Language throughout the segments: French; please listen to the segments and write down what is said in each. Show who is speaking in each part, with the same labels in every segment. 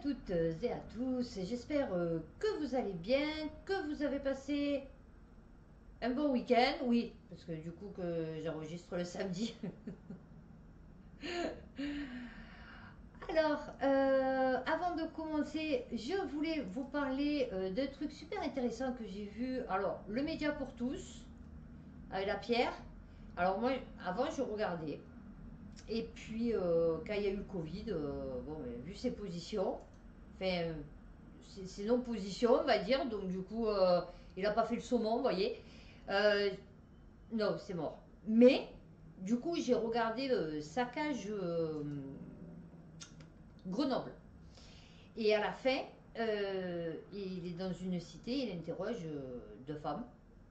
Speaker 1: toutes et à tous, j'espère que vous allez bien, que vous avez passé un bon week-end, oui, parce que du coup que j'enregistre le samedi. Alors, avant de commencer, je voulais vous parler de trucs super intéressants que j'ai vus. Alors, le média pour tous, avec la pierre. Alors moi, avant, je regardais. Et puis, quand il y a eu le Covid, bon, mais vu ses positions, enfin, ses non-positions, on va dire, donc du coup, il n'a pas fait le saumon, vous voyez. Euh, non, c'est mort. Mais, du coup, j'ai regardé Saccage Grenoble. Et à la fin, il est dans une cité, il interroge deux femmes.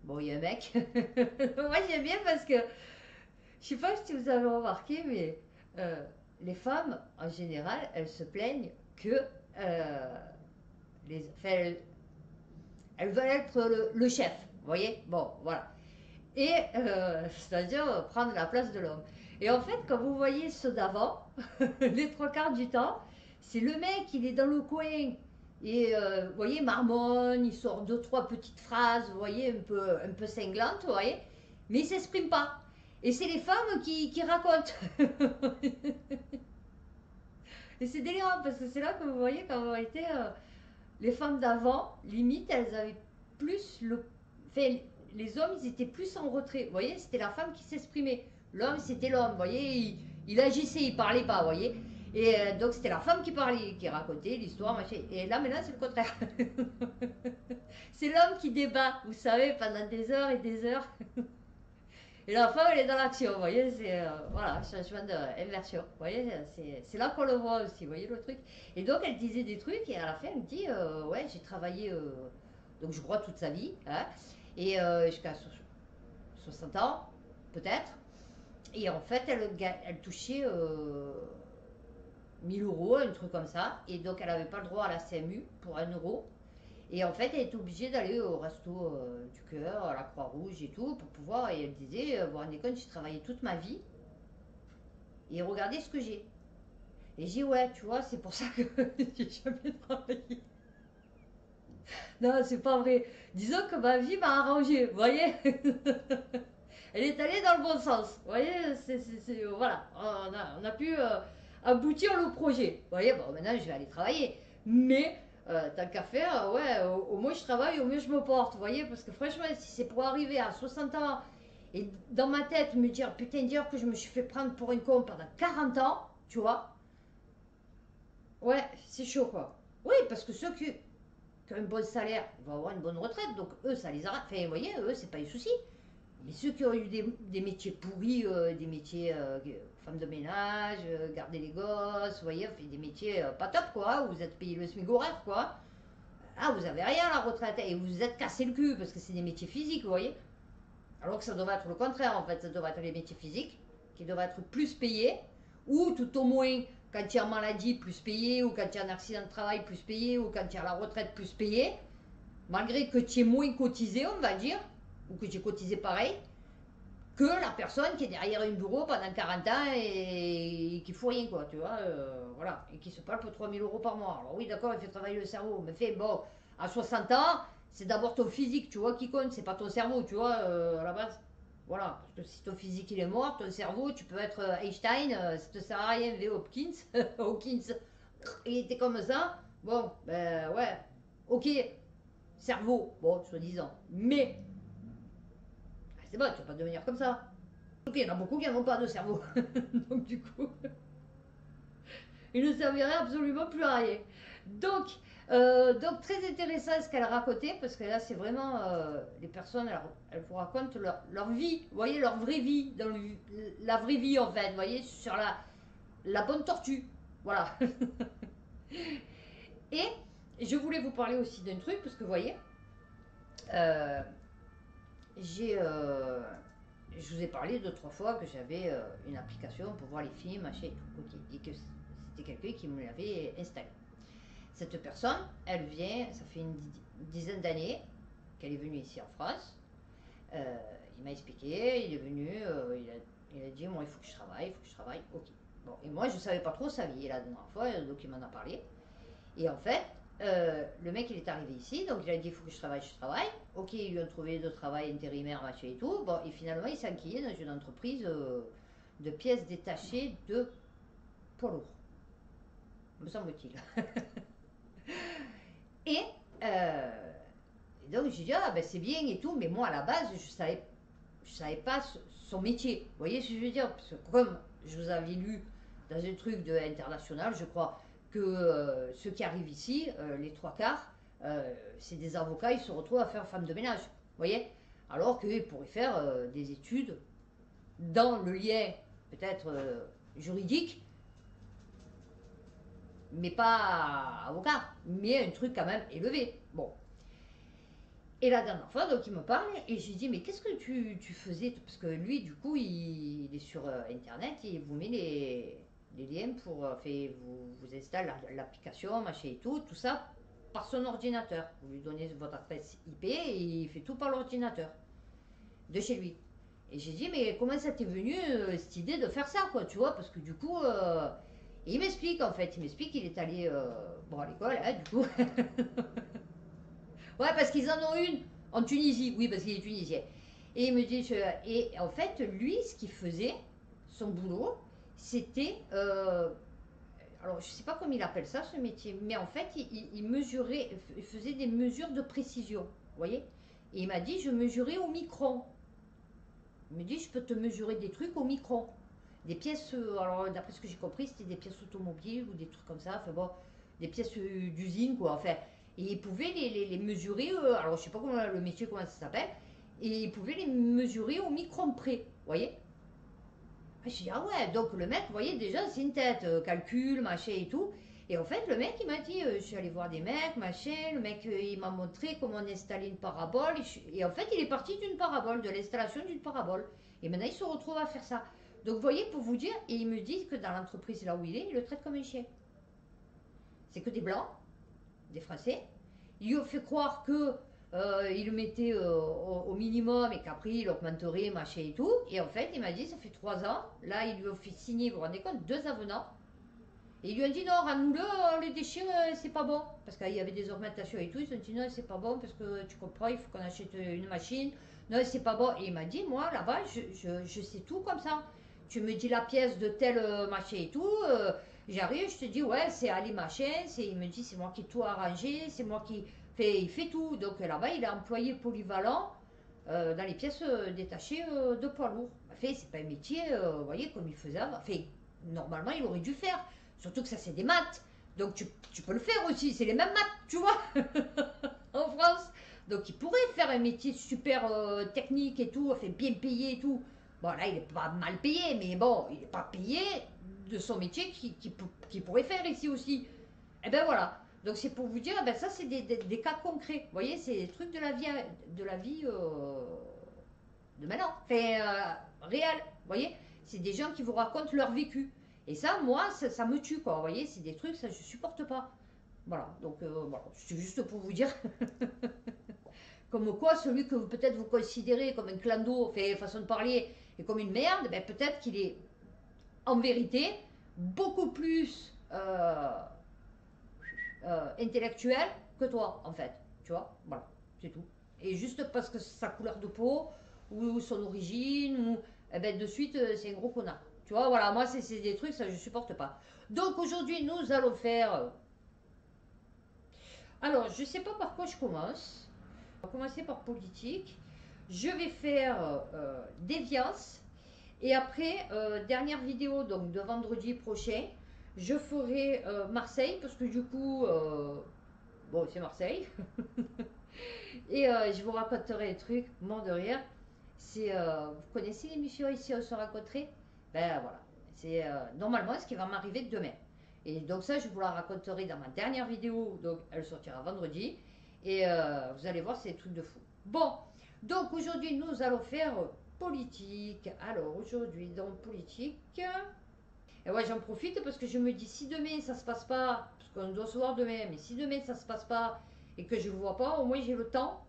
Speaker 1: Bon, il y a un mec. Moi, j'aime bien parce que, je sais pas si vous avez remarqué, mais euh, les femmes, en général, elles se plaignent que enfin, elles veulent être le chef. Vous voyez. Bon, voilà. Et c'est-à-dire prendre la place de l'homme. Et en fait, quand vous voyez ceux d'avant, les trois quarts du temps, c'est le mec, il est dans le coin. Et vous voyez, marmonne, il sort deux, trois petites phrases, vous voyez, un peu cinglantes, vous voyez, mais il ne s'exprime pas. Et c'est les femmes qui racontent. Et c'est délirant, parce que c'est là que vous voyez qu'en réalité, les femmes d'avant, limite, elles avaient plus le. Enfin, les hommes, ils étaient plus en retrait. Vous voyez, c'était la femme qui s'exprimait. L'homme, c'était l'homme. Vous voyez, il agissait, il parlait pas. Vous voyez. Et donc, c'était la femme qui parlait, qui racontait l'histoire, machin. Et là, maintenant, c'est le contraire. C'est l'homme qui débat, vous savez, pendant des heures et des heures. Et la femme, elle est dans l'action, vous voyez, c'est voilà, changement d'inversion. Vous voyez, c'est là qu'on le voit aussi, vous voyez le truc. Et donc, elle disait des trucs, et à la fin, elle me dit ouais, j'ai travaillé, donc je crois, toute sa vie, hein, et jusqu'à 60 ans, peut-être. Et en fait, elle touchait 1000 euros, un truc comme ça, et donc elle n'avait pas le droit à la CMU pour 1 euro. Et en fait, elle était obligée d'aller au resto du cœur, à la Croix-Rouge et tout, pour pouvoir. Et elle disait vous vous rendez compte, j'ai travaillé toute ma vie, et regardez ce que j'ai. Et j'ai dit ouais, tu vois, c'est pour ça que j'ai jamais travaillé. Non, c'est pas vrai. Disons que ma vie m'a arrangé, vous voyez. Elle est allée dans le bon sens, vous voyez. Voilà, on a pu aboutir le projet. Vous voyez, bon, maintenant je vais aller travailler. Mais tant qu'à faire, ouais, au moins je travaille, au mieux je me porte, vous voyez, parce que franchement, si c'est pour arriver à 60 ans et dans ma tête me dire, putain, dire que je me suis fait prendre pour une con pendant 40 ans, tu vois, ouais, c'est chaud quoi. Oui, parce que qui ont un bon salaire, ils vont avoir une bonne retraite, donc eux, ça les arrête. Enfin, vous voyez, eux, c'est pas un souci. Mais ceux qui ont eu des métiers pourris, des métiers femme de ménage, garder les gosses, vous voyez, fait des métiers pas top quoi, où vous êtes payé le SMIC horaire quoi. Ah, vous avez rien à la retraite et vous vous êtes cassé le cul parce que c'est des métiers physiques, vous voyez. Alors que ça devrait être le contraire en fait, ça devrait être les métiers physiques qui devraient être plus payés, ou tout au moins quand il y a une maladie plus payé, ou quand il y a un accident de travail plus payé, ou quand il y a la retraite plus payée, malgré que tu aies moins cotisé, on va dire, ou que tu aies cotisé pareil, que la personne qui est derrière un bureau pendant 40 ans et qui fout rien, quoi, tu vois, voilà, et qui se parle pour 3000 € par mois. Alors oui, d'accord, il fait travailler le cerveau, mais fait, bon, à 60 ans, c'est d'abord ton physique, tu vois, qui compte, c'est pas ton cerveau, tu vois, à la base. Voilà, parce que si ton physique il est mort, ton cerveau, tu peux être Einstein, ça te sert à rien, V. Hopkins, Hawkins, il était comme ça, bon, ben ouais, ok, cerveau, bon, soi-disant, mais c'est bon, tu vas pas devenir comme ça. Ok, il y en a beaucoup qui n'ont pas de cerveau. Donc du coup, il ne servirait absolument plus à rien. Donc, donc très intéressant ce qu'elle a raconté, parce que là c'est vraiment les personnes, elles vous racontent leur vie, vous voyez, leur vraie vie, dans la vraie vie en fait, vous voyez, sur la bonne tortue. Voilà. Et je voulais vous parler aussi d'un truc, parce que vous voyez, euh, j'ai je vous ai parlé deux, trois fois que j'avais une application pour voir les films, machin et tout. Ok. Et que c'était quelqu'un qui me l'avait installé. Cette personne, elle vient, ça fait une dizaine d'années qu'elle est venue ici en France. Euh, il m'a expliqué, il est venu, il a dit, moi il faut que je travaille, il faut que je travaille. Ok. Bon, et moi je ne savais pas trop sa vie la dernière fois, donc il m'en a parlé. Et en fait, le mec il est arrivé ici, donc il a dit il faut que je travaille, je travaille. Ok, ils lui ont trouvé de travail intérimaire, machin et tout. Bon, et finalement il s'est enquillé dans une entreprise de pièces détachées de poids lourds, me semble-t-il. Et, euh, et donc j'ai dit ah ben c'est bien et tout, mais moi à la base je savais pas son métier. Vous voyez ce que je veux dire? Parce que comme je vous avais lu dans un truc de international, je crois que ceux qui arrivent ici, les trois quarts, c'est des avocats, ils se retrouvent à faire femme de ménage. Vous voyez? Alors qu'ils pourraient faire des études dans le lien peut-être juridique, mais pas avocat, mais un truc quand même élevé. Bon. Et la dernière fois, donc il me parle et j'ai dit mais qu'est-ce que tu faisais? Parce que lui, du coup, il est sur Internet et il vous met les liens pour... vous installe l'application, machin et tout ça par son ordinateur. Vous lui donnez votre adresse IP et il fait tout par l'ordinateur de chez lui. Et j'ai dit mais comment ça t'est venu cette idée de faire ça, quoi, tu vois? Parce que du coup... et il m'explique en fait, il m'explique qu'il est allé bon, à l'école, hein, du coup. Ouais, parce qu'ils en ont une en Tunisie. Oui, parce qu'il est tunisien. Et il me dit, et en fait, lui, ce qu'il faisait, son boulot, c'était, alors je sais pas comment il appelle ça, ce métier, mais en fait, il mesurait, il faisait des mesures de précision, vous voyez. Et il m'a dit, je mesurais au micron. Il me dit, je peux te mesurer des trucs au micron. Des pièces, alors d'après ce que j'ai compris, c'était des pièces automobiles ou des trucs comme ça, enfin bon, des pièces d'usine, quoi, enfin. Et il pouvait les mesurer, alors je sais pas comment le métier, comment ça s'appelle, et il pouvait les mesurer au micron près, vous voyez. Je dis, ah ouais, donc le mec, vous voyez, déjà, c'est une tête, calcul, machin et tout. Et en fait, le mec, il m'a dit, je suis allé voir des mecs, machin, le mec, il m'a montré comment on installait une parabole. Et en fait, il est parti d'une parabole, de l'installation d'une parabole. Et maintenant, il se retrouve à faire ça. Donc, vous voyez, pour vous dire, et il me dit que dans l'entreprise là où il le traite comme un chien. C'est que des blancs, des Français. Il lui a fait croire que il le mettait au minimum et qu'après il augmenterait, machin et tout. Et en fait, il m'a dit, ça fait 3 ans. Là, il lui a fait signer, vous vous rendez compte, 2 avenants. Et ils lui ont dit, non, rends-nous-le, les déchets, c'est pas bon. Parce qu'il y avait des augmentations et tout. Ils ont dit, non, c'est pas bon parce que tu comprends, il faut qu'on achète une machine. Non, c'est pas bon. Et il m'a dit, moi, là-bas, je sais tout comme ça. Tu me dis la pièce de tel machin et tout. J'arrive, je te dis, ouais, c'est Ali machin. Il me dit, c'est moi qui ai tout arrangé. C'est moi qui. Il fait tout. Donc là-bas, il est employé polyvalent dans les pièces détachées de poids lourds. Fait, c'est pas un métier, vous voyez, comme il faisait avant. Fait, normalement, il aurait dû faire. Surtout que ça, c'est des maths. Donc tu peux le faire aussi. C'est les mêmes maths, tu vois, en France. Donc il pourrait faire un métier super technique et tout, fait bien payé et tout. Bon, là, il n'est pas mal payé, mais bon, il n'est pas payé de son métier qu'il pourrait faire ici aussi. Et ben voilà. Donc c'est pour vous dire, ben ça c'est des cas concrets. Vous voyez, c'est des trucs de la vie de maintenant. Enfin, réel. Vous voyez, c'est des gens qui vous racontent leur vécu. Et ça, moi, ça me tue, quoi. Vous voyez, c'est des trucs, ça je supporte pas. Voilà, donc voilà, c'est juste pour vous dire. Comme quoi, celui que peut-être vous considérez comme un clando, fait façon de parler, et comme une merde, ben peut-être qu'il est en vérité beaucoup plus intellectuel que toi, en fait. Tu vois, voilà, c'est tout. Et juste parce que sa couleur de peau, ou son origine, ou eh ben, de suite, c'est un gros connard. Tu vois, voilà, moi, c'est des trucs, ça, je supporte pas. Donc aujourd'hui, nous allons faire. Alors, je sais pas par quoi je commence. On va commencer par politique. Je vais faire déviance. Et après, dernière vidéo donc de vendredi prochain, je ferai Marseille parce que du coup, bon, c'est Marseille. Et je vous raconterai des trucs, mort de rire. C'est, vous connaissez l'émission Ici on se raconterait? Ben voilà, c'est normalement ce qui va m'arriver demain. Et donc ça, je vous la raconterai dans ma dernière vidéo, donc elle sortira vendredi. Et vous allez voir, c'est des trucs de fou. Bon, donc aujourd'hui, nous allons faire politique. Alors aujourd'hui, dans politique... Et ouais, j'en profite parce que je me dis, si demain ça se passe pas, parce qu'on doit se voir demain, mais si demain ça se passe pas et que je ne vous vois pas, au moins j'ai le temps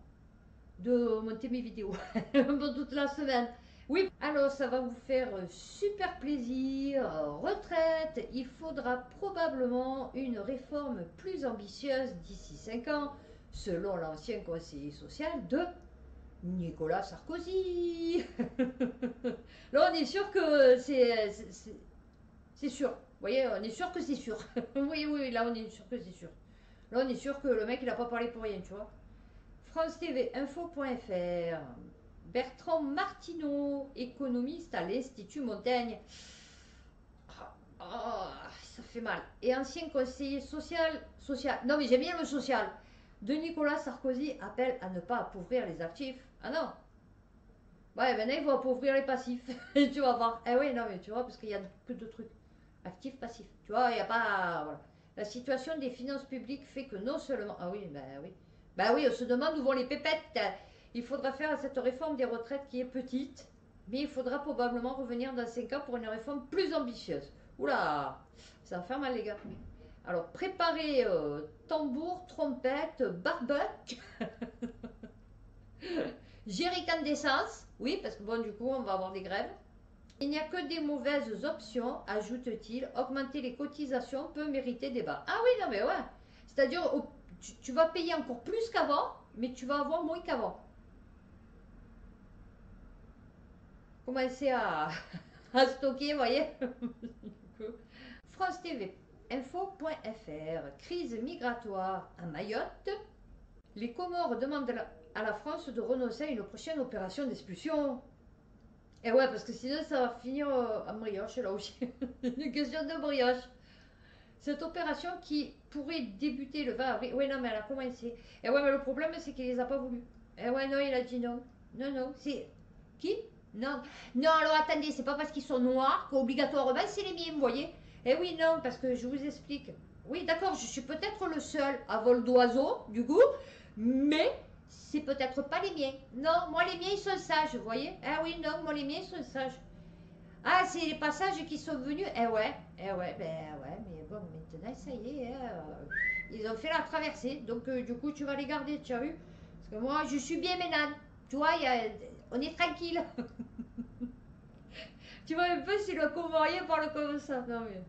Speaker 1: de monter mes vidéos pour toute la semaine. Oui, alors ça va vous faire super plaisir. Retraite, il faudra probablement une réforme plus ambitieuse d'ici 5 ans, selon l'ancien conseiller social de Nicolas Sarkozy. Là, on est sûr que c'est sûr. Vous voyez, on est sûr que c'est sûr. Oui, oui, là, on est sûr que c'est sûr. Là, on est sûr que le mec, il a pas parlé pour rien, tu vois. France TV Info.fr. Bertrand Martineau, économiste à l'Institut Montaigne. Ça fait mal. Et ancien conseiller social. Non, mais j'aime bien le social. De Nicolas Sarkozy appelle à ne pas appauvrir les actifs. Ah non. Ouais, maintenant ils vont appauvrir les passifs. Tu vas voir. Eh oui, non, mais tu vois, parce qu'il y a que deux trucs. Actif, passif. Tu vois, il n'y a pas. Voilà. La situation des finances publiques fait que non seulement. Ah oui, ben oui. Ben oui, on se demande où vont les pépettes. Il faudra faire cette réforme des retraites qui est petite, mais il faudra probablement revenir dans 5 ans pour une réforme plus ambitieuse. Oula, ça va faire mal les gars. Alors préparez tambour, trompette, barbuck, jerrycan d'essence. Oui, parce que bon, du coup, on va avoir des grèves. Il n'y a que des mauvaises options, ajoute-t-il. Augmenter les cotisations peut mériter débat. Ah oui, non mais ouais. C'est-à-dire, tu vas payer encore plus qu'avant, mais tu vas avoir moins qu'avant. Commencer à stocker, vous voyez. France TV Info.fr. Crise migratoire à Mayotte. Les Comores demandent à la France de renoncer à une prochaine opération d'expulsion. Et ouais, parce que sinon ça va finir en brioche là aussi. Une question de brioche. Cette opération qui pourrait débuter le 20 avril. Ouais, non, mais elle a commencé. Et ouais, mais le problème, c'est qu'il les a pas voulu. Et ouais, non, il a dit non. Non, non, c'est. Qui? Non. Non, alors attendez, c'est pas parce qu'ils sont noirs qu'obligatoirement c'est les miens, vous voyez. Eh oui, non, parce que je vous explique. Oui, d'accord, je suis peut-être le seul à vol d'oiseau, du coup, mais c'est peut-être pas les miens. Non, moi les miens ils sont sages, vous voyez. Ah oui, non, moi les miens ils sont sages. Ah, c'est les passages qui sont venus. Eh ouais, ben ouais, mais bon, maintenant ça y est, ils ont fait la traversée, donc du coup tu vas les garder, tu as vu? Parce que moi je suis bien ménane, tu vois, on est tranquille. Tu vois un peu si le Comorien parle comme ça. Non mais.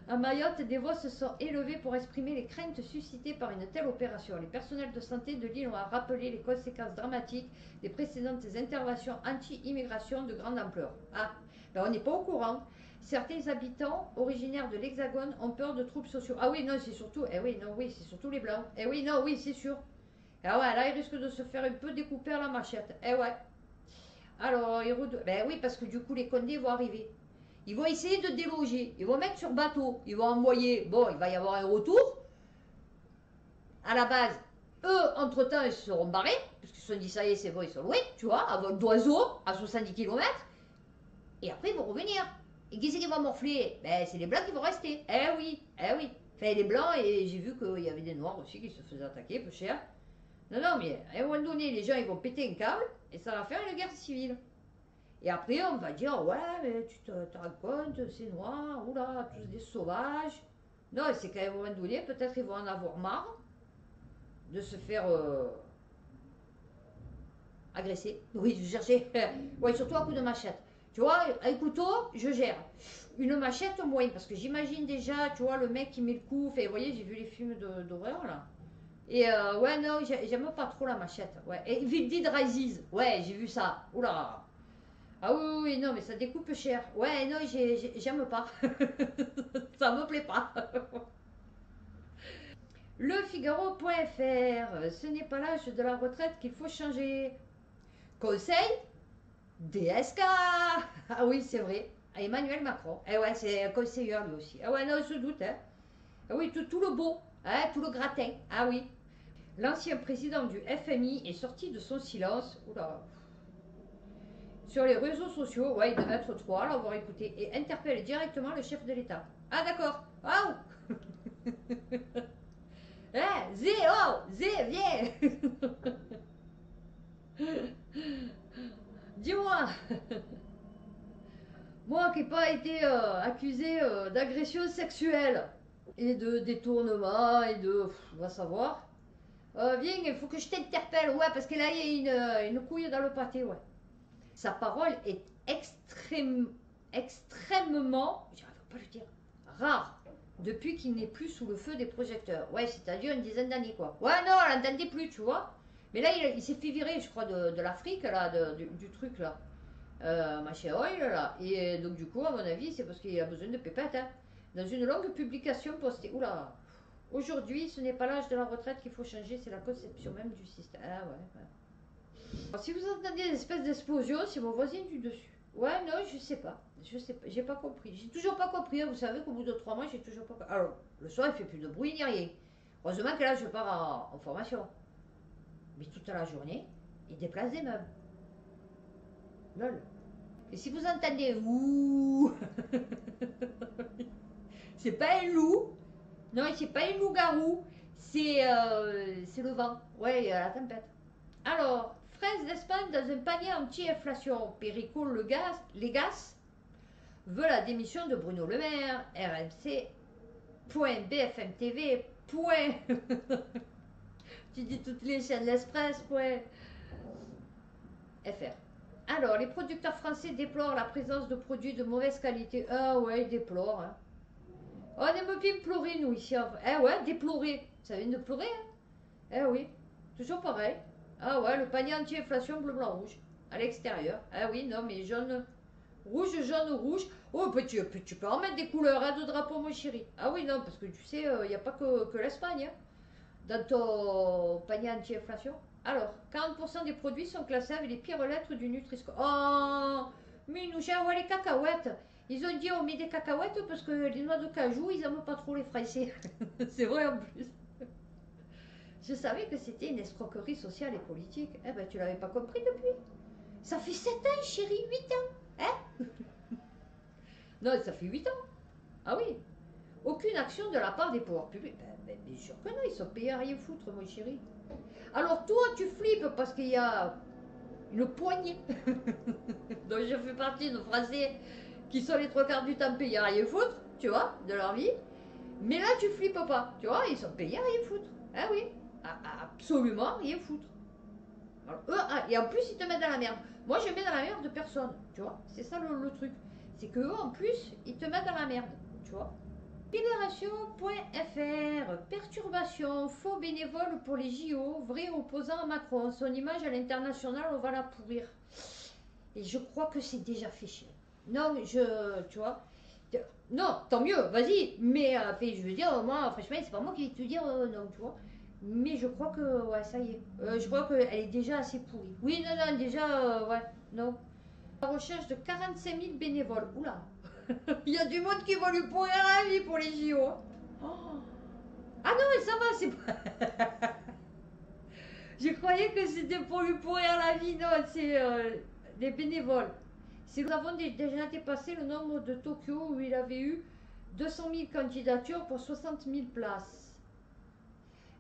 Speaker 1: À Mayotte, des voix se sont élevées pour exprimer les craintes suscitées par une telle opération. Les personnels de santé de l'île ont rappelé les conséquences dramatiques des précédentes interventions anti-immigration de grande ampleur. Ah, ben on n'est pas au courant. Certains habitants originaires de l'Hexagone ont peur de troubles sociaux. Ah oui, non, c'est surtout. Eh oui, non, oui, c'est surtout les blancs. Eh oui, non, oui, c'est sûr. Ah ouais, là, ils risquent de se faire un peu découper à la machette. Eh ouais. Alors, ben oui, parce que du coup, les Condés vont arriver. Ils vont essayer de déloger. Ils vont mettre sur bateau. Ils vont envoyer. Bon, il va y avoir un retour. À la base, eux, entre-temps, ils se seront barrés. Parce qu'ils se sont dit, ça y est, c'est bon, ils sont loin. Tu vois, à vol d'oiseau, à 70 km. Et après, ils vont revenir. Et qui c'est qui va morfler? Ben, c'est les blancs qui vont rester. Eh oui, eh oui. Enfin, les blancs, et j'ai vu qu'il y avait des noirs aussi qui se faisaient attaquer, peu cher. Non, non, mais à un moment donné, les gens, ils vont péter un câble. Et ça va faire une guerre civile. Et après, on va dire, ouais, mais tu te rends compte, c'est noir, oula, tous des sauvages. Non, c'est qu'à un moment donné, peut-être ils vont en avoir marre de se faire agresser. Oui, je cherchais. Oui, surtout à coup de machette. Tu vois, un couteau, je gère. Une machette, moins, parce que j'imagine déjà, tu vois, le mec qui met le coup. Enfin, vous voyez, j'ai vu les films d'horreur, là. Et ouais, non, j'aime pas trop la machette. Ouais. Et Vite Dead Rises, ouais, j'ai vu ça. Oula. Ah oui, oui, oui, non, mais ça découpe cher. Ouais, non, j'aime pas. Ça me plaît pas. Le Figaro.fr, ce n'est pas l'âge de la retraite qu'il faut changer. Conseil DSK. Ah oui, c'est vrai. Emmanuel Macron. Eh ouais, c'est un conseiller lui aussi. Ah ouais, non, je doute. Hein. Ah oui, tout le beau. Hein, tout le gratin. Ah oui. L'ancien président du FMI est sorti de son silence. Oula. Sur les réseaux sociaux, ouais, il devait être trois, l'avoir écouté, et interpelle directement le chef de l'État. Ah d'accord. Waouh. Eh, Zé, oh, Zé, viens. Dis-moi, moi qui n'ai pas été accusé d'agression sexuelle et de détournement et de... on va savoir. Viens, il faut que je t'interpelle, ouais, parce que là, il y a une couille dans le pâté, ouais. Sa parole est extrêmement, j'arrive pas à le dire, rare, depuis qu'il n'est plus sous le feu des projecteurs. Ouais, c'est-à-dire une dizaine d'années, quoi. Ouais, non, elle n'entendait plus, tu vois. Mais là, il s'est fait virer, je crois, de l'Afrique, là, du truc, là. Machin oil, là. Et donc, du coup, à mon avis, c'est parce qu'il a besoin de pépettes, hein. Dans une longue publication postée, oula, aujourd'hui, ce n'est pas l'âge de la retraite qu'il faut changer, c'est la conception même du système. Ah ouais, ouais. Alors, si vous entendez une espèce d'explosion, c'est mon voisin du dessus. Ouais, non, je sais pas. Je sais pas, j'ai pas compris. J'ai toujours pas compris, hein. Vous savez qu'au bout de 3 mois, j'ai toujours pas compris. Alors, le soir, il fait plus de bruit ni rien. Heureusement que là, je pars en formation. Mais toute la journée, il déplace des meubles. Lol. Et si vous entendez ouh, c'est pas un loup. Non, c'est pas un loup-garou. C'est le vent. Ouais, la tempête. Alors, fraises d'Espagne dans un panier anti-inflation. Perico Légas veut la démission de Bruno Le Maire. RMC.BFM TV. Tu dis toutes les chaînes l'Express.fr. Alors, les producteurs français déplorent la présence de produits de mauvaise qualité. Ah ouais, ils déplorent. Hein. On aime bien pleurer, nous, ici. Eh ouais, déplorer. Ça vient de pleurer, hein. Eh oui, toujours pareil. Ah ouais, le panier anti-inflation bleu, blanc, rouge. À l'extérieur. Ah oui, non, mais jaune, rouge, jaune, rouge. Oh, tu peux en mettre des couleurs, hein, de drapeau, mon chéri. Ah oui, non, parce que tu sais, il n'y a pas que l'Espagne, hein, dans ton panier anti-inflation. Alors, 40% des produits sont classés avec les pires lettres du Nutri-Score. Oh, mais nous, j'ai les cacahuètes. Ils ont dit on met des cacahuètes parce que les noix de cajou, ils n'aiment pas trop les Français. C'est vrai en plus. Je savais que c'était une escroquerie sociale et politique. Eh ben, tu l'avais pas compris depuis. Ça fait 7 ans, chérie, 8 ans. Hein? Non, ça fait 8 ans. Ah oui. Aucune action de la part des pouvoirs publics. Ben, bien sûr que non, ils sont payés à rien foutre, mon chéri. Alors toi, tu flippes parce qu'il y a une poignée. Donc je fais partie de Français qui sont les 3 quarts du temps payés à rien foutre, tu vois, de leur vie. Mais là, tu flippes pas, tu vois, ils sont payés à rien foutre. Ah oui, absolument rien foutre. Alors, eux, et en plus, ils te mettent dans la merde. Moi, je mets dans la merde de personne, tu vois. C'est ça le truc. C'est que eux, en plus, ils te mettent dans la merde, tu vois. Libération.fr, perturbation, faux bénévole pour les JO, vrai opposant à Macron. Son image à l'international, on va la pourrir. Et je crois que c'est déjà fait chier. Non, tu vois. Non, tant mieux, vas-y. Mais je veux dire, moi, franchement, c'est pas moi qui vais te dire non, tu vois. Mais je crois que, ouais, ça y est. Je crois qu'elle est déjà assez pourrie. Oui, non, déjà, ouais, non. La recherche de 45 000 bénévoles. Oula. Il y a du monde qui va lui pourrir la vie pour les JO. Oh. Ah non, mais ça va, c'est pas... Je croyais que c'était pour lui pourrir la vie. Non, c'est des bénévoles. Nous avons déjà dépassé le nombre de Tokyo où il avait eu 200 000 candidatures pour 60 000 places.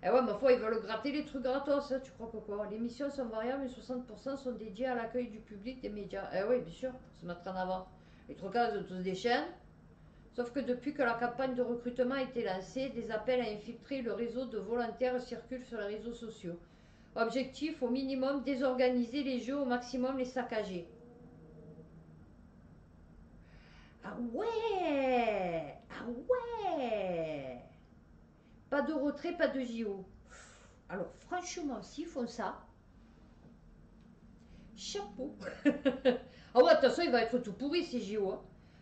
Speaker 1: Eh ouais, ma foi, ils veulent gratter les trucs gratos, hein, tu crois que quoi? Les missions sont variables, mais 60% sont dédiés à l'accueil du public des médias. Eh oui, bien sûr, se mettre en avant. Les trois quarts, ils ont tous des chaînes. Sauf que depuis que la campagne de recrutement a été lancée, des appels à infiltrer le réseau de volontaires circulent sur les réseaux sociaux. Objectif, au minimum, désorganiser les jeux, au maximum, les saccager. Ah ouais! Ah ouais! Pas de retrait, pas de JO. Alors franchement, s'ils font ça, chapeau. Ah ouais, de toute façon, il va être tout pourri ces JO. Hein.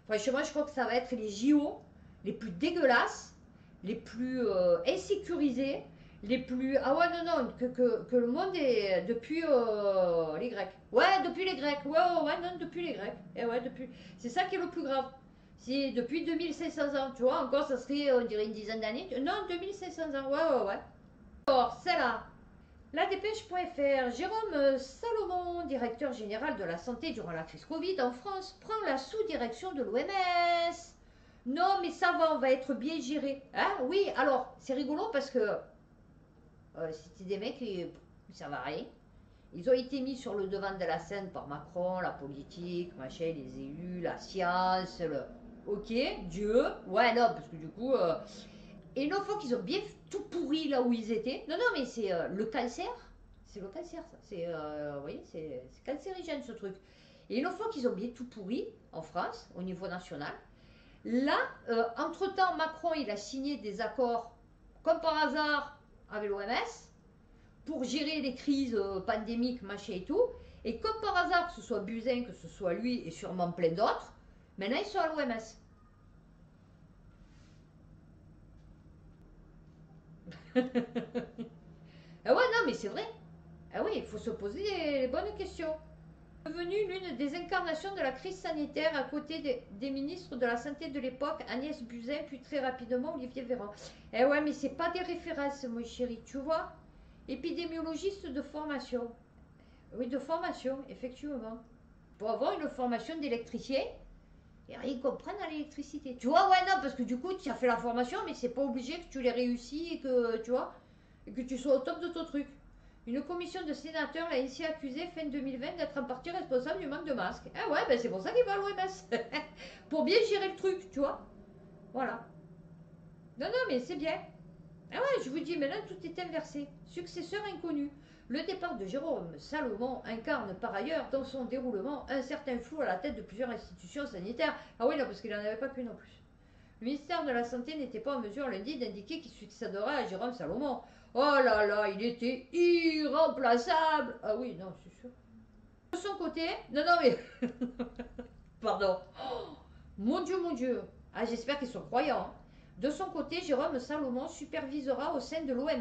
Speaker 1: Franchement, je crois que ça va être les JO les plus dégueulasses, les plus insécurisés, les plus... Ah ouais, non, que le monde est depuis les Grecs. Ouais, depuis les Grecs. Ouais, non, depuis les Grecs. Et ouais, depuis... C'est ça qui est le plus grave. C'est depuis 2500 ans, tu vois, encore ça serait, on dirait une dizaine d'années. Non, 2500 ans, ouais. Alors, celle-là. La dépêche.fr, Jérôme Salomon, directeur général de la santé durant la crise Covid en France, prend la sous-direction de l'OMS. Non, mais ça va, on va être bien géré. Hein? Oui, alors, c'est rigolo parce que c'était des mecs qui ne servent à rien. Ils ont été mis sur le devant de la scène par Macron, la politique, machin, les élus, la science, le... Ok, Dieu. Ouais, non, parce que du coup... Et une fois qu'ils ont bien tout pourri là où ils étaient. Non, mais c'est le cancer. C'est le cancer, ça. C'est, vous voyez, c'est cancérigène ce truc. Et une fois qu'ils ont bien tout pourri en France, au niveau national, là, entre-temps, Macron, il a signé des accords, comme par hasard, avec l'OMS, pour gérer les crises pandémiques, machin et tout. Et comme par hasard, que ce soit Buzyn, que ce soit lui et sûrement plein d'autres, maintenant ils sont à l'OMS. Ah ouais, non, mais c'est vrai. Ah oui, il faut se poser les bonnes questions. Devenue l'une des incarnations de la crise sanitaire à côté des ministres de la Santé de l'époque, Agnès Buzyn, puis très rapidement Olivier Véran. Eh ouais, mais c'est pas des références, mon chéri, tu vois. Épidémiologiste de formation. Oui, de formation, effectivement. Pour avoir une formation d'électricien, et rien comprendre à l'électricité. Tu vois, ouais, non, parce que du coup, tu as fait la formation, mais c'est pas obligé que tu l'aies réussi et que, tu vois, et que tu sois au top de ton truc. Une commission de sénateurs l'a ainsi accusé fin 2020 d'être en partie responsable du manque de masques. Ah ouais, ben c'est pour ça qu'il va à l'OMS. Pour bien gérer le truc, tu vois. Voilà. Non, non, mais c'est bien. Ah ouais, je vous dis, mais là, tout est inversé. Successeur inconnu. Le départ de Jérôme Salomon incarne par ailleurs dans son déroulement un certain flou à la tête de plusieurs institutions sanitaires. Ah oui, non, parce qu'il n'en avait pas qu'une en plus. Le ministère de la Santé n'était pas en mesure lundi d'indiquer qui succédera à Jérôme Salomon. Oh là là, il était irremplaçable. Ah oui, non, c'est sûr. De son côté, non, non, mais. Pardon. Oh, mon Dieu, mon Dieu. Ah, j'espère qu'ils sont croyants. Hein. De son côté, Jérôme Salomon supervisera au sein de l'OMS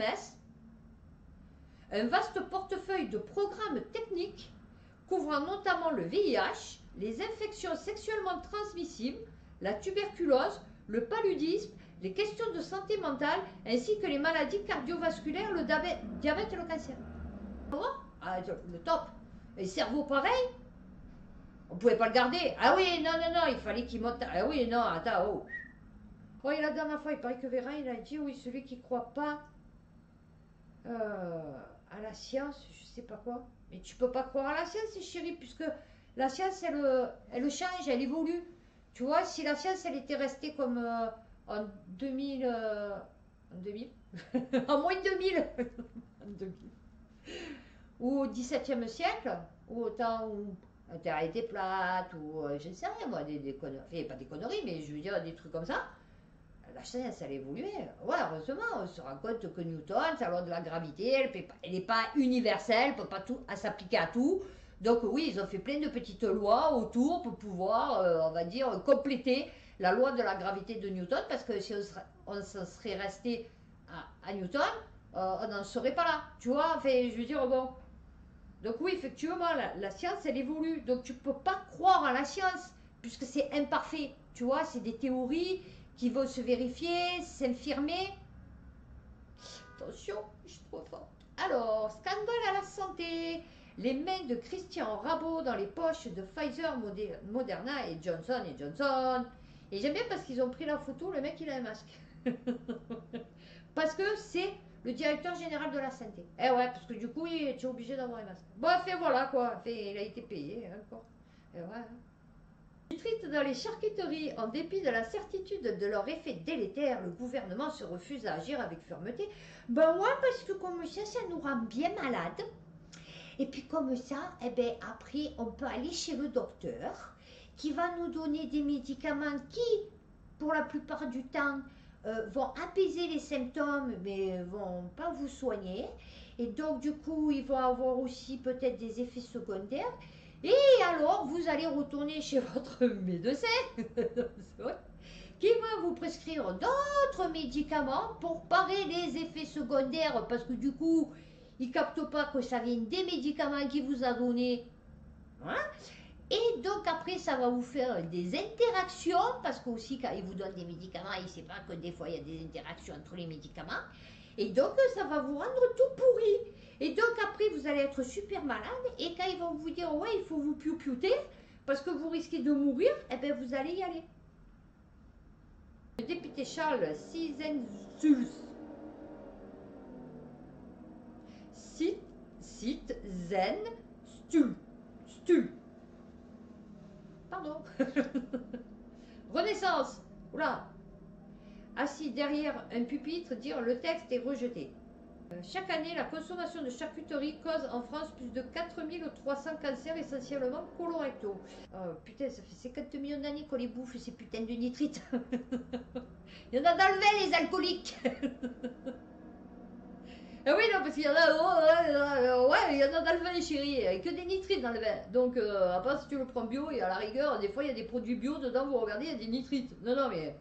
Speaker 1: un vaste portefeuille de programmes techniques couvrant notamment le VIH, les infections sexuellement transmissibles, la tuberculose, le paludisme, les questions de santé mentale, ainsi que les maladies cardiovasculaires, le diabète et le cancer. Ah, le top. Et le cerveau, pareil. On ne pouvait pas le garder. Ah oui, non, non, non, il fallait qu'il monte. Ah oui, non, attends, oh. Oh, et la dernière fois, il paraît que Véran, il a dit, oui, celui qui ne croit pas à la science, je sais pas quoi. Mais tu peux pas croire à la science, chérie, puisque la science, elle change, elle évolue. Tu vois, si la science, elle était restée comme en 2000, en 2000 en moins de 2000, en 2000, ou au XVIIe siècle, ou au temps où la Terre était plate, ou je ne sais rien, moi, des conneries, enfin, pas des conneries, mais je veux dire des trucs comme ça, la science, elle évoluait. Ouais, heureusement, on se rend compte que Newton, sa loi de la gravité, elle n'est pas universelle, elle peut pas tout, à s'appliquer à tout. Donc oui, ils ont fait plein de petites lois autour pour pouvoir, on va dire, compléter la loi de la gravité de Newton, parce que si on s'en serait resté à Newton, on n'en serait pas là. Tu vois, enfin, je veux dire, bon. Donc oui, effectivement, la science, elle évolue. Donc tu ne peux pas croire à la science, puisque c'est imparfait. Tu vois, c'est des théories qui vont se vérifier, s'infirmer. Attention, je suis trop forte. Alors, scandale à la santé. Les mains de Christian Rabot dans les poches de Pfizer, Moderna et Johnson Johnson. Et j'aime bien parce qu'ils ont pris la photo, le mec il a un masque. Parce que c'est le directeur général de la santé. Eh ouais, parce que du coup, il est obligé d'avoir un masque. Bon, fait voilà quoi, fait, il a été payé encore. Et ouais. Nitrite dans les charcuteries, en dépit de la certitude de leur effet délétère, le gouvernement se refuse à agir avec fermeté. Ben ouais, parce que comme ça nous rend bien malades. Et puis comme ça, eh ben après, on peut aller chez le docteur qui va nous donner des médicaments qui, pour la plupart du temps, vont apaiser les symptômes, mais vont pas vous soigner. Et donc, du coup, ils vont avoir aussi peut-être des effets secondaires. Et alors, vous allez retourner chez votre médecin qui va vous prescrire d'autres médicaments pour parer les effets secondaires, parce que du coup, il ne capte pas que ça vient des médicaments qu'il vous a donnés. Hein. Et donc après, ça va vous faire des interactions, parce qu'aussi quand il vous donne des médicaments, il ne sait pas que des fois il y a des interactions entre les médicaments. Et donc ça va vous rendre tout pourri. Et donc après, vous allez être super malade, et quand ils vont vous dire, ouais, il faut vous piou-piouter, parce que vous risquez de mourir, eh bien vous allez y aller. Le député Charles Cizenzuls Stul. Pardon. Renaissance. Oula. Assis derrière un pupitre, dire le texte est rejeté. Chaque année, la consommation de charcuterie cause en France plus de 4300 cancers essentiellement colorectaux. Putain, ça fait 50 millions d'années qu'on les bouffe, ces putains de nitrites. Il y en a dans le vin, les alcooliques. Ah oui, non, parce qu'il y en a, ouais, il y en a dans le vin, chérie, que des nitrites dans le vin. Donc, à part si tu le prends bio, et à la rigueur, des fois, il y a des produits bio dedans, vous regardez, il y a des nitrites. Non, non, mais.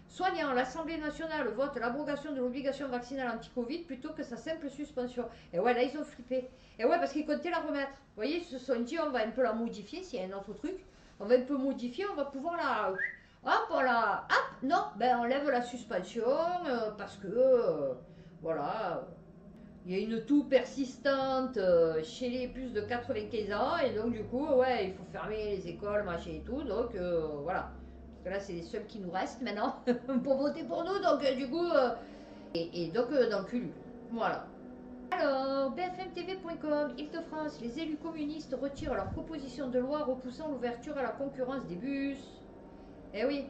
Speaker 1: Soignant, l'Assemblée nationale vote l'abrogation de l'obligation vaccinale anti-Covid plutôt que sa simple suspension. Et ouais, là, ils ont flippé. Et ouais, parce qu'ils comptaient la remettre. Vous voyez, ils se sont dit, on va un peu la modifier, s'il y a un autre truc. On va un peu modifier, on va pouvoir la. Hop, on la. Hop, non, ben on lève la suspension parce que. Voilà. Il y a une toux persistante chez les plus de 95 ans, et donc du coup, ouais, il faut fermer les écoles, machin et tout, donc voilà. Parce que là, c'est les seuls qui nous restent maintenant pour voter pour nous, donc du coup, et donc dans le cul. Voilà. Alors, bfmtv.com, Île-de-France, les élus communistes retirent leur proposition de loi repoussant l'ouverture à la concurrence des bus. Eh oui,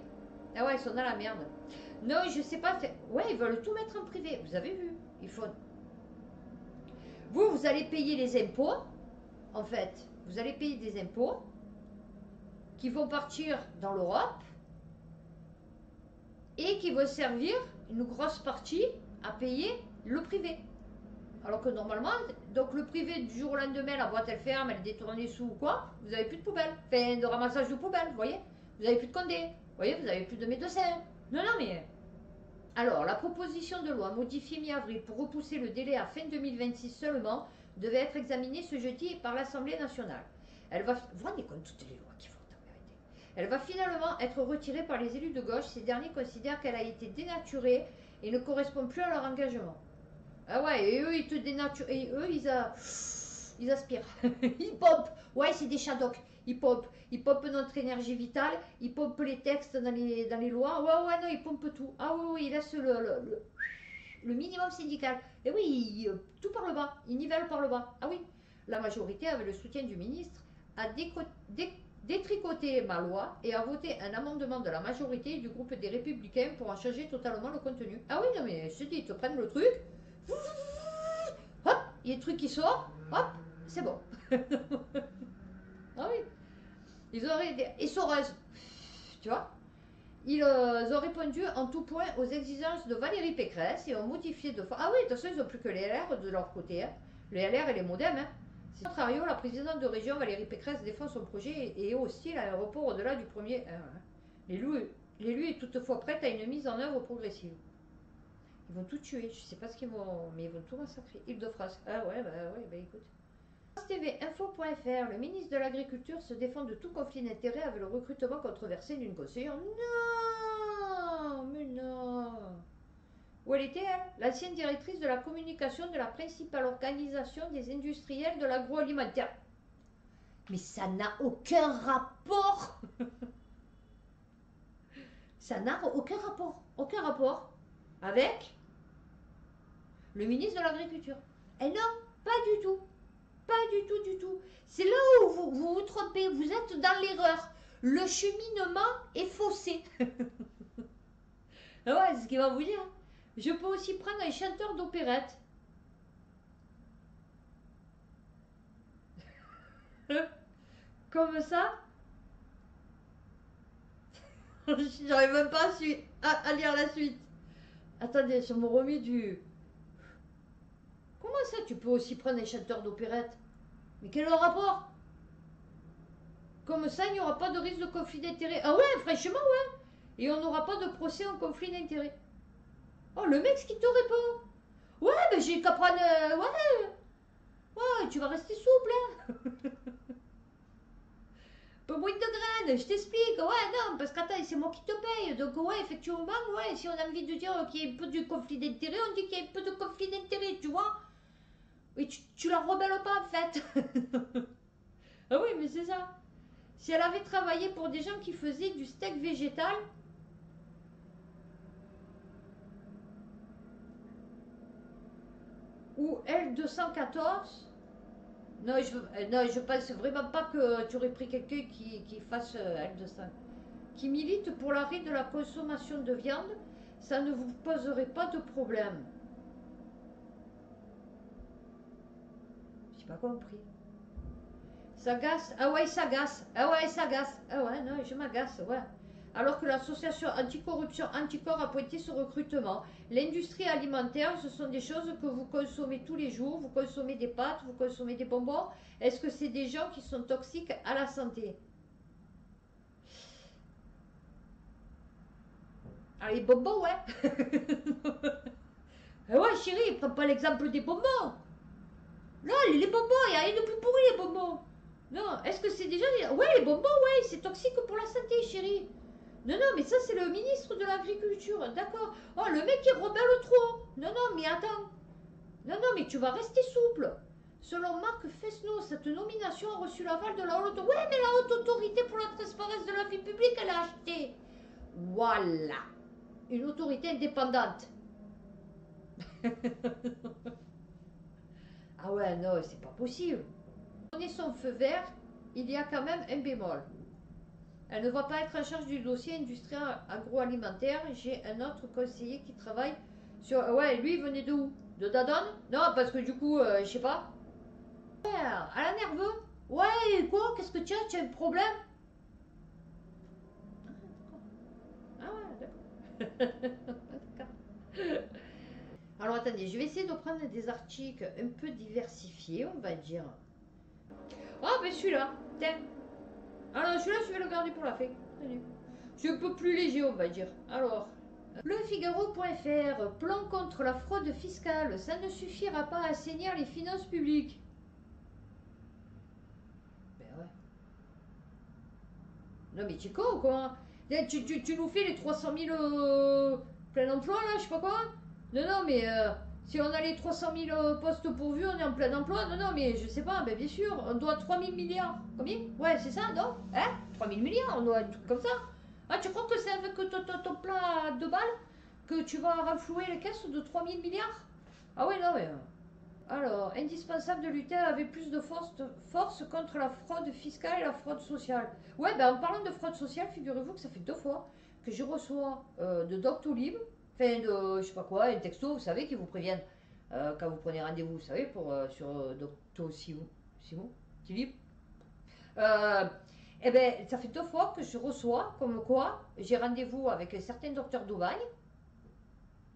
Speaker 1: ah ouais, ils sont dans la merde. Non, je sais pas, ouais, ils veulent tout mettre en privé, vous avez vu. Il faut. Vous allez payer les impôts, en fait. Vous allez payer des impôts qui vont partir dans l'Europe et qui vont servir une grosse partie à payer le privé. Alors que normalement, donc le privé, du jour au lendemain, la boîte elle ferme, elle détourne les sous ou quoi, vous n'avez plus de poubelle. Enfin, de ramassage de poubelle, vous voyez. Vous n'avez plus de condés, vous voyez, vous n'avez plus de médecins. Non, non, mais. Alors, la proposition de loi modifiée mi-avril pour repousser le délai à fin 2026 seulement devait être examinée ce jeudi par l'Assemblée nationale. Elle va. Vous vous rendez compte toutes les lois qui vont en vérité. Elle va finalement être retirée par les élus de gauche. Ces derniers considèrent qu'elle a été dénaturée et ne correspond plus à leur engagement. Ah ouais, et eux, ils te dénaturent. Et eux, ils aspirent. Ils pompent. Ouais, c'est des shadoks. Ils pompent notre énergie vitale. Ils pompent les textes dans les lois. Ouais, ouais, non, ils pompent tout. Ah oui, oui, ils laissent le minimum syndical. Et oui, tout par le bas. Ils nivellent par le bas. Ah oui. La majorité, avec le soutien du ministre, a détricoté ma loi et a voté un amendement de la majorité du groupe des Républicains pour en changer totalement le contenu. Ah oui, non, mais je te dis, ils te prennent le truc. Hop, il y a des trucs qui sortent. Hop, c'est bon. Ah oui. Ils auraient. Et Soros, tu vois, ils ont répondu en tout point aux exigences de Valérie Pécresse et ont modifié de fois. Ah oui, de toute façon, ils n'ont plus que les LR de leur côté. Hein. Les LR et les Modem. Hein. C'est contrario, la présidente de région Valérie Pécresse défend son projet et hostile à un report au-delà du premier. L'élu est toutefois prête à une mise en œuvre progressive. Ils vont tout tuer, je sais pas ce qu'ils vont. Mais ils vont tout massacrer. Île-de-France. Ah ouais, bah écoute. TVinfo.fr, le ministre de l'Agriculture se défend de tout conflit d'intérêts avec le recrutement controversé d'une conseillère. Non, mais non. Où elle était, elle? L'ancienne directrice de la communication de la principale organisation des industriels de l'agroalimentaire. Mais ça n'a aucun rapport. Ça n'a aucun rapport avec le ministre de l'Agriculture. Et non, pas du tout. Pas du tout, du tout. C'est là où vous vous trompez, vous êtes dans l'erreur. Le cheminement est faussé. Ah ouais, c'est ce qu'il va vous dire. Je peux aussi prendre un chanteur d'opérette. Comme ça. J'arrive même pas à lire la suite. Attendez, je me remets du... Comment ça, tu peux aussi prendre un chanteur d'opérette? Mais quel est le rapport? Comme ça, il n'y aura pas de risque de conflit d'intérêt. Ah ouais, franchement, ouais. Et on n'aura pas de procès en conflit d'intérêt. Oh, le mec qui te répond. Ouais, mais j'ai qu'à prendre... ouais, tu vas rester souple, hein. Peu moins de graines, je t'explique. Ouais, non, parce qu'attends, c'est moi qui te paye. Donc, ouais, effectivement, ouais, si on a envie de dire qu'il y a un peu de conflit d'intérêt, on dit qu'il y a un peu de conflit d'intérêt, tu vois. Mais tu la rebelles pas, en fait. Ah oui, mais c'est ça. Si elle avait travaillé pour des gens qui faisaient du steak végétal, ou L214, non, je pense vraiment pas que tu aurais pris quelqu'un qui fasse L200, qui milite pour l'arrêt de la consommation de viande, ça ne vous poserait pas de problème. pas compris. S'agace. Ah ouais, il s'agace. Ah ouais, il s'agace. Ah ouais, non, je m'agace, ouais. Alors que l'association anticorruption Anticorps a pointé ce recrutement. L'industrie alimentaire, ce sont des choses que vous consommez tous les jours. Vous consommez des pâtes, vous consommez des bonbons. Est-ce que c'est des gens qui sont toxiques à la santé? Ah, les bonbons, ouais. Ah ouais, chérie, prends pas l'exemple des bonbons. Là, les bonbons, il y a rien de plus pourri, les bonbons. Non, est-ce que c'est déjà... Ouais, les bonbons, ouais, c'est toxique pour la santé, chérie. Non, non, mais ça, c'est le ministre de l'Agriculture, d'accord. Oh, le mec, il rebelle trop. Non, non, mais attends. Non, non, mais tu vas rester souple. Selon Marc Fesneau, cette nomination a reçu l'aval de la haute... Ouais, mais la haute autorité pour la transparence de la vie publique, elle a acheté. Voilà. Une autorité indépendante. Ah ouais, non, c'est pas possible. Donner son feu vert, il y a quand même un bémol. Elle ne va pas être en charge du dossier industriel agroalimentaire. J'ai un autre conseiller qui travaille sur... Ouais, lui, il venait de où? De Dadon? Non, parce que du coup, je sais pas. Ouais, elle a nerveux? Ouais, quoi? Qu'est-ce que tu as? Tu as un problème? Ah ouais, d'accord. D'accord. Alors attendez, je vais essayer de prendre des articles un peu diversifiés, on va dire. Ah, ben celui-là, tiens. Alors celui-là, je vais le garder pour la fin. C'est un peu plus léger, on va dire. Alors, le Figaro.fr, plan contre la fraude fiscale, ça ne suffira pas à assainir les finances publiques. Ben ouais. Non mais tu es con ou quoi? Tu nous fais les 300 000 plein emploi là, je sais pas quoi? Non, non, mais si on a les 300 000 postes pourvus, on est en plein emploi. Non, non, mais je sais pas, ben bien sûr, on doit 3 000 milliards. Combien? Ouais, c'est ça, non? Hein? 3 000 milliards, on doit un truc comme ça. Ah, tu crois que c'est avec ton plan de balles que tu vas renflouer les caisses de 3 000 milliards? Ah ouais, non, mais... Alors, indispensable de lutter avec plus de force contre la fraude fiscale et la fraude sociale. Ouais, ben en parlant de fraude sociale, figurez-vous que ça fait 2 fois que je reçois de Doctolib, enfin de je sais pas quoi, un texto, vous savez, qui vous préviennent quand vous prenez rendez-vous, vous savez, pour, sur Simon, Tilib. Euh, eh ben, ça fait 2 fois que je reçois comme quoi j'ai rendez-vous avec un certain docteur d'Aubagne.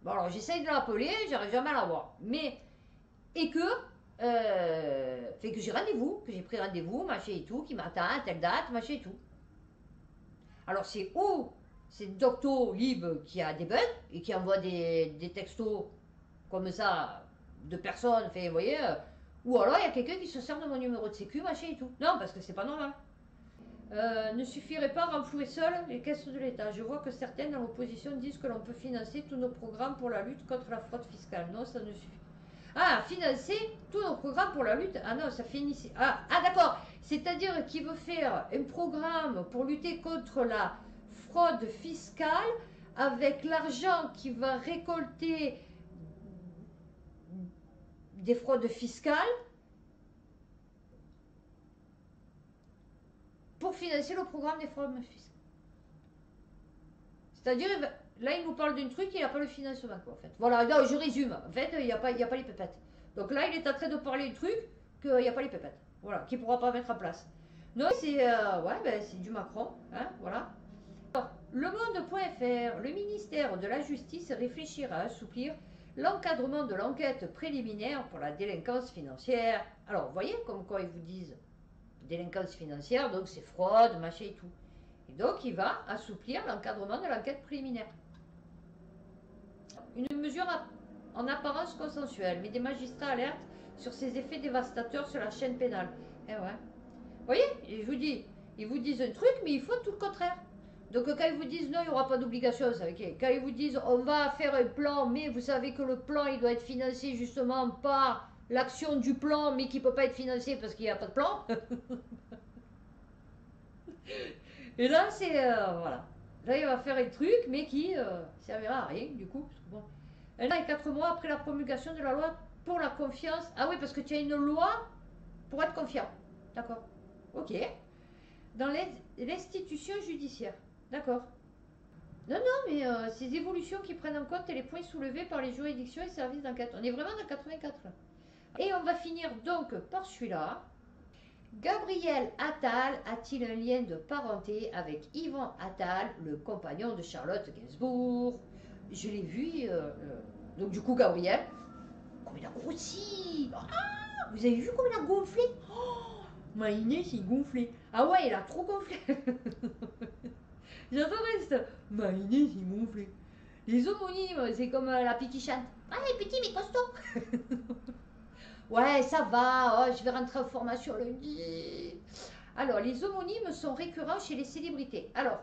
Speaker 1: Bon, alors j'essaye de l'appeler, j'arrive jamais à l'avoir. Mais et que, fait que j'ai rendez-vous, que j'ai pris rendez-vous, machin et tout, qui m'attend à telle date, machin et tout. Alors c'est ou c'est Doctolib qui a des bugs et qui envoie des textos comme ça de personnes, fait, vous voyez, ou alors il y a quelqu'un qui se sert de mon numéro de sécu, machin et tout. Non, parce que c'est pas normal. Ne suffirait pas à renflouer seul les caisses de l'État. Je vois que certaines dans l'opposition disent que l'on peut financer tous nos programmes pour la lutte contre la fraude fiscale. Non, ça ne suffit. Ah, financer tous nos programmes pour la lutte. Ah non, ça finit. Ah d'accord. C'est-à-dire qu'il veut faire un programme pour lutter contre la fraude fiscale avec l'argent qu'il va récolter des fraudes fiscales pour financer le programme des fraudes fiscales. C'est-à-dire, là, il nous parle d'un truc, il n'a pas le financement, quoi, en fait. Voilà, non, je résume. En fait, il n'y a pas les pépettes. Donc là, il est en train de parler d'un truc qu'il n'y a pas les pépettes. Voilà, qu'il ne pourra pas mettre en place. Non, c'est ouais, ben, c'est du Macron, hein, voilà. Alors, le monde.fr, le ministère de la Justice réfléchira à assouplir l'encadrement de l'enquête préliminaire pour la délinquance financière. Alors, vous voyez comme quoi ils vous disent délinquance financière, donc c'est fraude, machin et tout. Et donc, il va assouplir l'encadrement de l'enquête préliminaire. Une mesure en apparence consensuelle, mais des magistrats alertent sur ses effets dévastateurs sur la chaîne pénale. Eh ouais. Vous voyez, je vous dis, ils vous disent un truc, mais ils font tout le contraire. Donc quand ils vous disent non, il n'y aura pas d'obligation, ça veut dire. Quand ils vous disent on va faire un plan, mais vous savez que le plan, il doit être financé justement par l'action du plan, mais qui ne peut pas être financé parce qu'il n'y a pas de plan. Et là, c'est... voilà. Là, il va faire un truc, mais qui servira à rien, du coup. Parce que, bon. 1 an et 4 mois après la promulgation de la loi pour la confiance. Ah oui, parce que tu as une loi pour être confiant. D'accord. Ok. Dans l'institution judiciaire. D'accord. Non, non, mais ces évolutions qui prennent en compte les points soulevés par les juridictions et services d'enquête. On est vraiment dans 84, là. Et on va finir donc par celui-là. Gabriel Attal a-t-il un lien de parenté avec Yvan Attal, le compagnon de Charlotte Gainsbourg? Je l'ai vu. Donc du coup, Gabriel, comme il a grossi. Ah, vous avez vu comme il a gonflé? Oh, ma Inès, il gonflé. Ah ouais, il a trop gonflé. J'adorais ça. Ma Inès, il gonflé. Les homonymes, c'est comme la petite qui chante. Ah, petit mais costaud. Ouais, ça va. Oh, je vais rentrer en formation lundi. Alors, les homonymes sont récurrents chez les célébrités. Alors,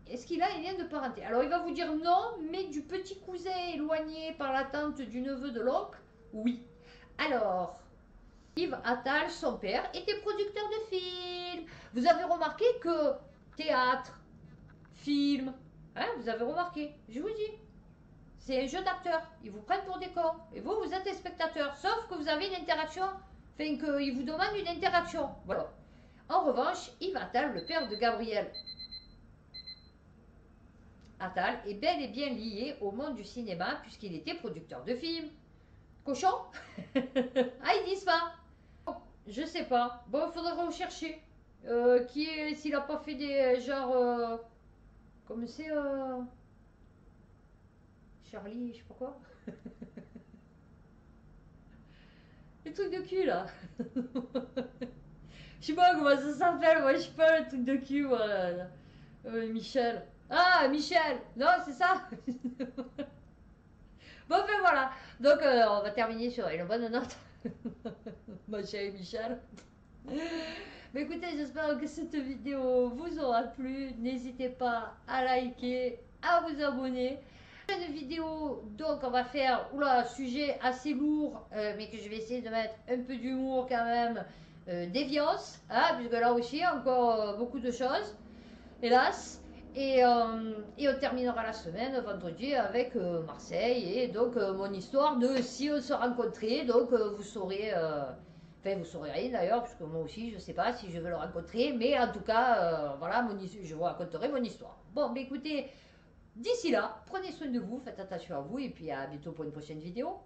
Speaker 1: est-ce qu'il a un lien de parenté? Alors, il va vous dire non, mais du petit cousin éloigné par la tante du neveu de l'oncle, oui. Alors, Yves Attal, son père, était producteur de films. Vous avez remarqué que théâtre, film, hein, vous avez remarqué, je vous dis, c'est un jeu d'acteurs. Ils vous prennent pour des cons. Et vous, vous êtes des spectateurs. Sauf que vous avez une interaction. Enfin, qu'ils vous demandent une interaction. Voilà. En revanche, Yves Attal, le père de Gabriel Attal, est bel et bien lié au monde du cinéma puisqu'il était producteur de films. Cochon? Ah, ils disent pas. Je sais pas. Bon, il faudrait rechercher. S'il a pas fait des genre. Comme c'est. Charlie, je sais pas quoi. Les trucs de cul là. Je sais pas comment ça s'appelle, moi je sais pas le truc de cul, moi. Michel. Ah, Michel. Non, c'est ça. Bon, ben voilà. Donc, on va terminer sur une bonne note. Ma chérie Michel. Mais écoutez, j'espère que cette vidéo vous aura plu. N'hésitez pas à liker, à vous abonner. Une vidéo, donc on va faire, oula, sujet assez lourd, mais que je vais essayer de mettre un peu d'humour quand même, déviance, hein, puisque là aussi encore beaucoup de choses, hélas. Et on terminera la semaine vendredi avec Marseille et donc mon histoire de si on se rencontrait, donc vous saurez, enfin vous saurez rien d'ailleurs, puisque moi aussi je sais pas si je vais le rencontrer, mais en tout cas, voilà, je vous raconterai mon histoire. Bon, mais écoutez, d'ici là, prenez soin de vous, faites attention à vous et puis à bientôt pour une prochaine vidéo.